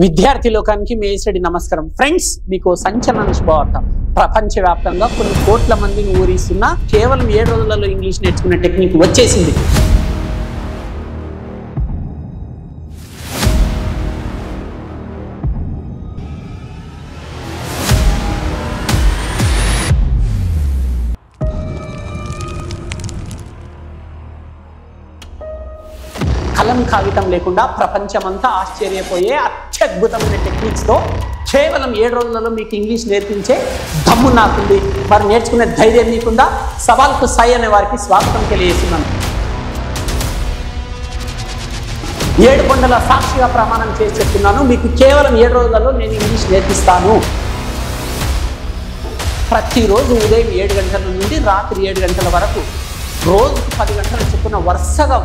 విద్యార్థి లోకానికి మేసడి నమస్కారం. ఫ్రెండ్స్, మీకు సంచలన శుభవార్త. ప్రపంచవ్యాప్తంగా కొన్ని కోట్ల మందిని ఊరిస్తున్న కేవలం 7 రోజులలో ఇంగ్లీష్ నేర్చుకునే టెక్నిక్ వచ్చేసింది. కలం కాగితం లేకుండా ప్రపంచమంతా ఆశ్చర్యపోయే అత్యద్భుతమైన టెక్నిక్స్తో కేవలం 7 రోజులలో మీకు ఇంగ్లీష్ నేర్పించే దమ్ము నాకుంది. మరి నేర్చుకునే ధైర్యం మీకుందా? సవాల్కు సై అనే వారికి స్వాగతం తెలియజేస్తున్నాను. 7 కొండల సాక్షిగా ప్రమాణం చేసి చెప్తున్నాను, మీకు కేవలం 7 రోజులలో నేను ఇంగ్లీష్ నేర్పిస్తాను. ప్రతిరోజు ఉదయం 7 గంటల నుండి రాత్రి 7 గంటల వరకు రోజుకు 10 గంటల చొప్పున వరుసగా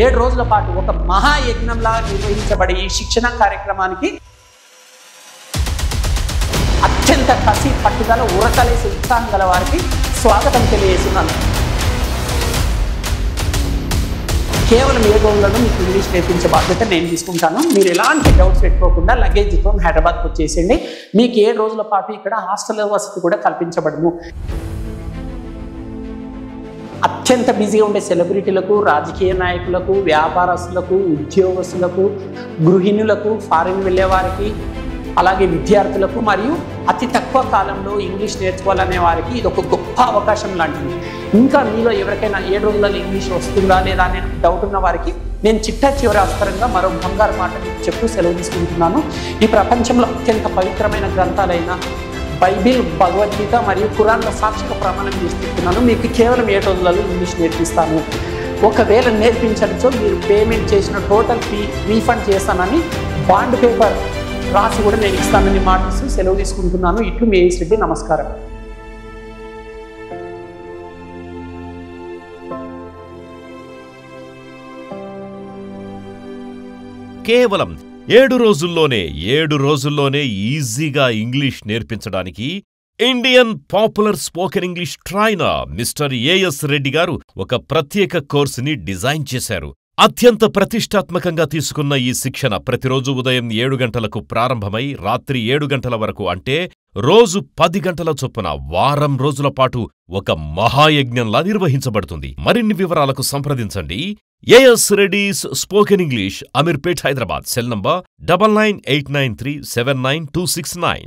7 రోజుల పాటు ఒక మహాయజ్ఞంలా నిర్వహించబడే ఈ శిక్షణ కార్యక్రమానికి అత్యంత కసి పట్టుదల ఉరకలేసి ఉత్సాహం గల వారికి స్వాగతం తెలియజేస్తున్నాను. కేవలం 7 రోజులను మీకు ఇంగ్లీష్ నేర్పించే బాధ్యత నేను తీసుకుంటాను. మీరు ఎలాంటి డౌట్స్ పెట్టుకోకుండా లగేజ్తో హైదరాబాద్కి వచ్చేసేయండి. మీకు 7 రోజుల పాటు ఇక్కడ హాస్టల్ వసతి కూడా కల్పించబడము. అత్యంత బిజీగా ఉండే సెలబ్రిటీలకు, రాజకీయ నాయకులకు, వ్యాపారస్తులకు, ఉద్యోగస్తులకు, గృహిణులకు, ఫారిన్ వెళ్ళే వారికి, అలాగే విద్యార్థులకు మరియు అతి తక్కువ కాలంలో ఇంగ్లీష్ నేర్చుకోవాలనే వారికి ఇది ఒక గొప్ప అవకాశం లాంటిది. ఇంకా మీలో ఎవరికైనా 7 రోజులలో ఇంగ్లీష్ వస్తుందా లేదా అనే డౌట్ ఉన్న వారికి నేను చిట్ట చివరి ఆస్పరంగా మరో బంగారు మాట చెప్తూ సెలవు తీసుకుంటున్నాను. ఈ ప్రపంచంలో అత్యంత పవిత్రమైన గ్రంథాలైన బైబిల్, భగవద్గీత మరియు ఖురాన్ల సాక్షిగా ప్రమాణం చేస్తున్నాను, మీకు కేవలం 7 రోజులలో ఇంగ్లీష్ నేర్పిస్తాను. ఒకవేళ నేర్పించడంతో మీరు పేమెంట్ చేసిన టోటల్ ఫీ రీఫండ్ చేస్తానని బాండ్ పేపర్ రాసి కూడా నేను ఇస్తానని మాటిస్తూ సెలవు తీసుకుంటున్నాను. ఇట్లు మీ రెడ్డి. నమస్కారం. కేవలం 7 రోజుల్లోనే ఈజీగా ఇంగ్లీష్ నేర్పించడానికి Indian popular spoken English trainer mister AS Reddy garu ఒక ప్రత్యేక కోర్సుని డిజైన్ చేశారు. అత్యంత ప్రతిష్టాత్మకంగా తీసుకున్న ఈ శిక్షణ ప్రతిరోజు ఉదయం 7 గంటలకు ప్రారంభమై రాత్రి 7 గంటల వరకు, అంటే రోజు 10 గంటల చొప్పున వారం రోజుల పాటు ఒక మహాయజ్ఞంలా నిర్వహించబడుతుంది. మరిన్ని వివరాలకు సంప్రదించండి. AS Reddy's spoken English, Ameerpet, Hyderabad. Cell number 9989379269.